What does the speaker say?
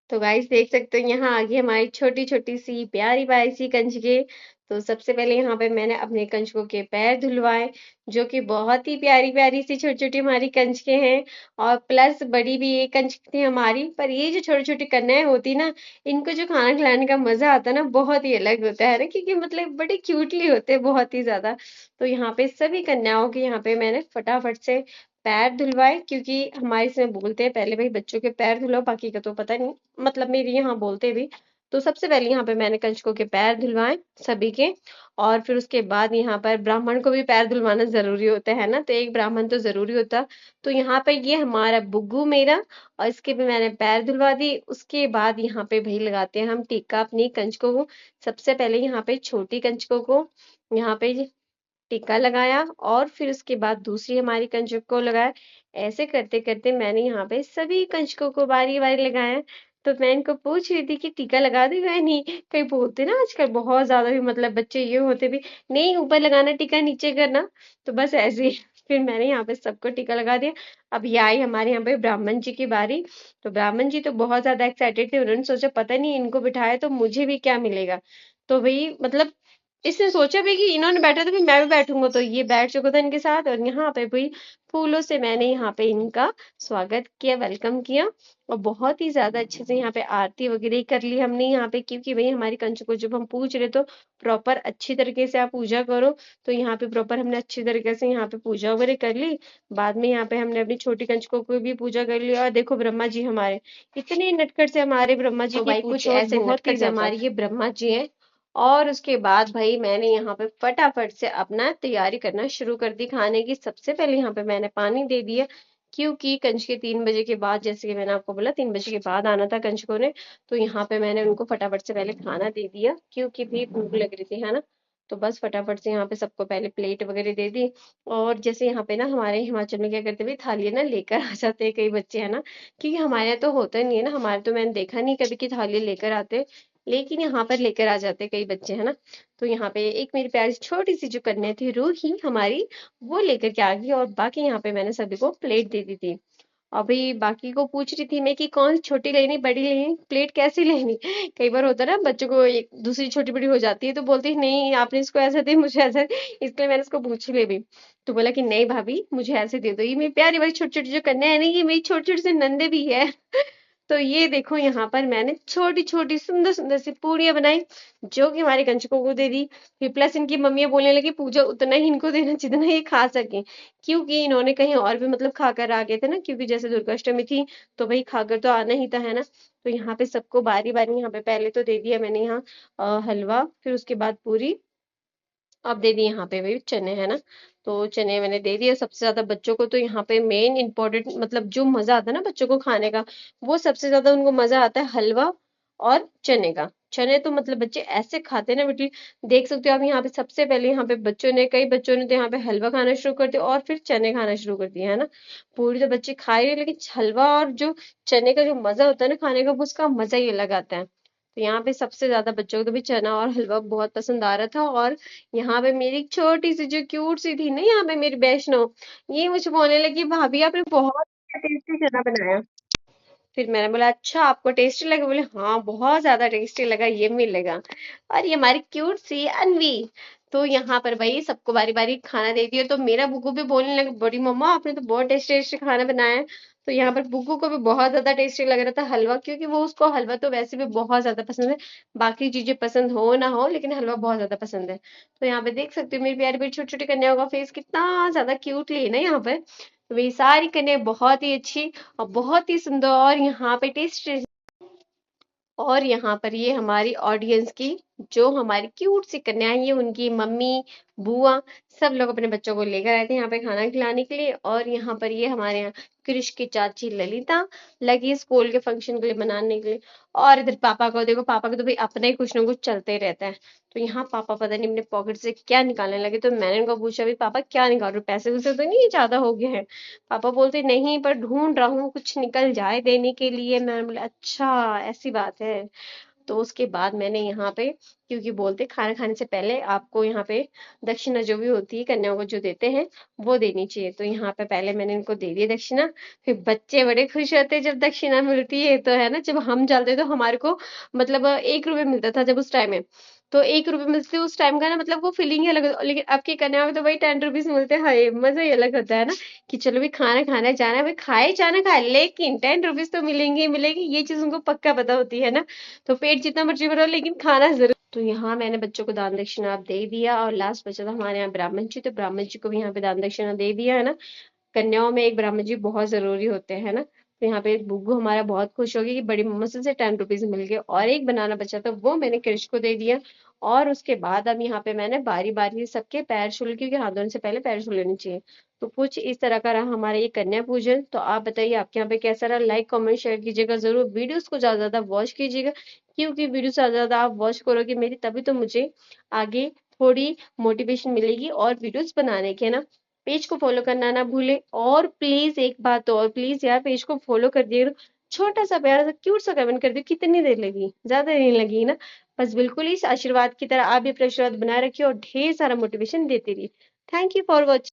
तो गाइस देख सकते हो यहाँ आ गई हमारी छोटी छोटी सी प्यारी प्यारी सी कंजके। तो सबसे पहले यहाँ पे मैंने अपने कंजकों के पैर धुलवाए, जो कि बहुत ही प्यारी प्यारी सी छोटी छोटी हमारी कंजके हैं। और प्लस बड़ी भी एक कंजक थी हमारी, पर ये जो छोटी छोटी कन्याएं होती ना, इनको जो खाना खिलाने का मजा आता है ना, बहुत ही अलग होता है ना, क्योंकि मतलब बड़े क्यूटली होते हैं बहुत ही ज्यादा। तो यहाँ पे सभी कन्याओं के यहाँ पे मैंने फटाफट से पैर धुलवाए, क्योंकि हमारे इसमें बोलते हैं पहले भाई बच्चों के पैर धुलो, बाकी का तो पता नहीं, मतलब मेरे यहाँ बोलते भी। तो सबसे पहले यहाँ पे मैंने कंजकों के पैर धुलवाए सभी के। और फिर उसके बाद यहाँ पर ब्राह्मण को भी पैर धुलवाना जरूरी होता है ना, तो एक ब्राह्मण तो जरूरी होता। तो यहाँ पे ये हमारा बुग्गू मेरा, और इसके भी मैंने पैर धुलवा दी। उसके बाद यहाँ पे भाई लगाते हैं हम टीका अपनी कंजकों को। सबसे पहले यहाँ पे छोटी कंजकों को यहाँ पे टीका लगाया, और फिर उसके बाद दूसरी हमारी कंजक को लगाया। ऐसे करते करते मैंने यहाँ पे सभी कंजकों को बारी बारी लगाया। तो मैं इनको पूछ रही थी कि टीका लगा दी या नहीं। कई बोलते ना आजकल बहुत ज्यादा भी, मतलब बच्चे ये होते भी, नहीं ऊपर लगाना टीका नीचे करना। तो बस ऐसे ही फिर मैंने यहाँ पे सबको टीका लगा दिया। अब ये आई हमारे यहाँ पे ब्राह्मण जी की बारी। तो ब्राह्मण जी तो बहुत ज्यादा एक्साइटेड थे, उन्होंने सोचा पता नहीं इनको बिठाया तो मुझे भी क्या मिलेगा। तो भाई मतलब इसने सोचा भी कि इन्होंने बैठा था फिर मैं भी बैठूंगा, तो ये बैठ चुका था इनके साथ, और यहाँ पे भी फूलों से मैंने यहाँ पे इनका स्वागत किया, वेलकम किया। और बहुत ही ज्यादा अच्छे से यहाँ पे आरती वगैरह कर ली हमने यहाँ पे, क्योंकि भाई हमारी कंच को जब हम पूछ रहे तो प्रॉपर अच्छी तरीके से आप पूजा करो। तो यहाँ पे प्रॉपर हमने अच्छी तरीके से यहाँ पे पूजा वगैरह कर ली। बाद में यहाँ पे हमने अपनी छोटी कंचकों को भी पूजा कर ली। और देखो ब्रह्मा जी हमारे इतने नटखट से, हमारे ब्रह्मा जी तो भाई कुछ ऐसे नटखट से हमारे ये ब्रह्मा जी हैं। और उसके बाद भाई मैंने यहाँ पे फटाफट से अपना तैयारी करना शुरू कर दी खाने की। सबसे पहले यहाँ पे मैंने पानी दे दिया, क्योंकि कंच के 3 बजे के बाद, जैसे कि मैंने आपको बोला 3 बजे के बाद आना था कंचकों ने। तो यहाँ पे मैंने उनको फटाफट से पहले खाना दे दिया, क्योंकि भी भूख लग रही थी है ना। तो बस फटाफट से यहाँ पे सबको पहले प्लेट वगैरह दे दी। और जैसे यहाँ पे ना हमारे हिमाचल में क्या करते हैं, थाली ना लेकर आ जाते हैं कई बच्चे है ना, क्योंकि हमारे यहाँ तो होता नहीं है ना, हमारे तो मैंने देखा नहीं कभी कि थाली लेकर आते, लेकिन यहाँ पर लेकर आ जाते कई बच्चे है ना। तो यहाँ पे एक मेरी प्यारी छोटी सी जो कन्या थी रूही हमारी, वो लेकर के आ गई, और बाकी यहाँ पे मैंने सभी को प्लेट दे दी थी। अभी बाकी को पूछ रही थी मैं कि कौन छोटी लेनी बड़ी लेनी, प्लेट कैसी लेनी। कई बार होता है ना बच्चों को एक दूसरी छोटी बड़ी हो जाती है, तो बोलती है नहीं आपने इसको ऐसे दी मुझे ऐसे, इसलिए मैंने इसको पूछ लिया भी। तो बोला कि नहीं भाभी मुझे ऐसे दे दो, ये मेरी प्यारी बड़ी छोटी छोटी जो कन्या है ना, ये मेरी छोटी छोटी से नंदे भी है। तो ये देखो यहाँ पर मैंने छोटी छोटी सुंदर सुंदर सी पूड़ियां बनाई, जो कि हमारे कंजकों को दे दी। फिर प्लस इनकी मम्मियां बोलने लगी पूजा उतना ही इनको देना जितना ये खा सके, क्योंकि इन्होंने कहीं और भी मतलब खाकर आ गए थे ना, क्योंकि जैसे दुर्गाष्टमी थी तो भाई खाकर तो आना ही था है ना। तो यहाँ पे सबको बारी बारी यहाँ पे पहले तो दे दिया मैंने यहाँ हलवा, फिर उसके बाद पूरी, अब दे दिए यहाँ पे भी चने है ना। तो चने मैंने दे दिए सबसे ज्यादा बच्चों को। तो यहाँ पे मेन इंपॉर्टेंट मतलब जो मजा आता है ना बच्चों को खाने का, वो सबसे ज्यादा उनको मजा आता है हलवा और चने का। चने तो मतलब बच्चे ऐसे खाते हैं ना बेटी, देख सकते हो आप यहाँ पे सबसे पहले यहाँ पे बच्चों ने, कई बच्चों ने तो यहाँ पे हलवा खाना शुरू कर दिया और फिर चने खाना शुरू कर दिया है ना। पूरी तो बच्चे खा ही रहे, लेकिन हलवा और जो चने का जो मजा होता है ना खाने का, वो उसका मजा ही अलग आता है। तो यहाँ पे सबसे ज्यादा बच्चों को तो भी चना और हलवा बहुत पसंद आ रहा था। और यहाँ पे मेरी एक छोटी सी जो क्यूट सी थी ना यहाँ पे मेरी वैष्णव, ये मुझे बोलने लगी भाभी आपने बहुत टेस्टी चना बनाया। फिर मैंने बोला अच्छा आपको टेस्टी लगा, बोले हाँ बहुत ज्यादा टेस्टी लगा, ये मिलेगा। और ये हमारी क्यूट सी अनवी। तो यहाँ पर भाई सबको बारी बारी खाना दे दिया, तो मेरा बुग्गू भी बोलने लगा बड़ी मम्मा आपने तो बहुत टेस्टी टेस्टी खाना बनाया है। तो यहाँ पर बुग्गू को भी बहुत ज्यादा टेस्टी लग रहा था हलवा, क्योंकि वो उसको हलवा तो वैसे भी बहुत ज्यादा पसंद है, बाकी चीजें पसंद हो ना हो लेकिन हलवा बहुत ज्यादा पसंद है। तो यहाँ पे देख सकते हो मेरी प्यारी प्यारी छोटी छोटी कन्याओं का फेस कितना ज्यादा क्यूटली है ना यहाँ पे। तो मेरी सारी कन्या बहुत ही अच्छी और बहुत ही सुंदर, और यहाँ पे टेस्ट, और यहाँ पर ये हमारी ऑडियंस की जो हमारी क्यूट सी कन्याएं, ये उनकी मम्मी बुआ सब लोग अपने बच्चों को लेकर आए थे यहाँ पे खाना खिलाने के लिए। और यहाँ पर ये हमारे यहाँ कृष की चाची ललिता लगी स्कूल के फंक्शन के लिए मनाने के लिए। और इधर पापा को देखो, पापा को तो भाई अपने ही कुछ ना कुछ चलते ही रहता है। तो यहाँ पापा पता नहीं अपने पॉकेट से क्या निकालने लगे, तो मैंने उनको पूछा भी पापा क्या निकाल रहे हो, पैसे वैसे तो नहीं ज्यादा हो गए हैं। पापा बोलते नहीं पर ढूंढ रहा हूँ कुछ निकल जाए देने के लिए। मैंने बोला अच्छा ऐसी बात है। तो उसके बाद मैंने यहाँ पे, क्योंकि बोलते खाना खाने से पहले आपको यहाँ पे दक्षिणा जो भी होती है कन्याओं को जो देते हैं वो देनी चाहिए। तो यहाँ पे पहले मैंने इनको दे दी दक्षिणा। फिर बच्चे बड़े खुश होते हैं जब दक्षिणा मिलती है, तो है ना, जब हम जाते तो हमारे को मतलब 1 रुपए मिलता था जब उस टाइम में। तो 1 रुपए मिलते उस टाइम का ना, मतलब वो फीलिंग ही अलग लेकिन अब की कन्याओं में तो भाई 10 रुपीज मिलते हैं। हाय, मजा ही अलग होता है ना, कि चलो भी खाना खाने जाना है, भाई खाए जाना खाए लेकिन 10 रुपीज तो मिलेंगे ही मिलेंगे, ये चीज उनको पक्का पता होती है ना। तो पेट जितना मर्जी भरो लेकिन खाना जरूर। तो यहाँ मैंने बच्चों को दान दक्षिणा आप दे दिया, और लास्ट बचा था हमारे यहाँ ब्राह्मण जी, तो ब्राह्मण जी को भी यहाँ पे दान दक्षिणा दे दिया है ना। कन्याओं में एक ब्राह्मण जी बहुत जरूरी होते हैं ना। तो यहाँ पे बुग्गू हमारा बहुत खुश हो गई कि बड़ी मम्मा से 10 रुपीज मिल गए, और एक बनाना बचा था वो मैंने कृष को दे दिया। और उसके बाद अब यहाँ पे मैंने बारी बारी से सबके पैर छू लिए, क्योंकि हाथ धोने से पहले पैर छू लेने चाहिए। तो कुछ इस तरह का रहा हमारा ये कन्या पूजन। तो आप बताइए आपके यहाँ पे कैसा रहा, लाइक कमेंट शेयर कीजिएगा जरूर, वीडियोस को ज्यादा ज्यादा वॉच कीजिएगा, क्योंकि वीडियो ज्यादा ज्यादा आप वॉच करोगे मेरी, तभी तो मुझे आगे थोड़ी मोटिवेशन मिलेगी और वीडियोस बनाने के ना। पेज को फॉलो करना ना भूले, और प्लीज एक बात और, प्लीज यार पेज को फॉलो कर दिए, छोटा सा प्यारा सा क्यूट सा कमेंट कर दियो, कितनी देर लगी, ज्यादा नहीं लगी ना। बस बिल्कुल इस आशीर्वाद की तरह आप भी अपना आशीर्वाद बनाए रखिए और ढेर सारा मोटिवेशन देते रहिए। Thank you for watching.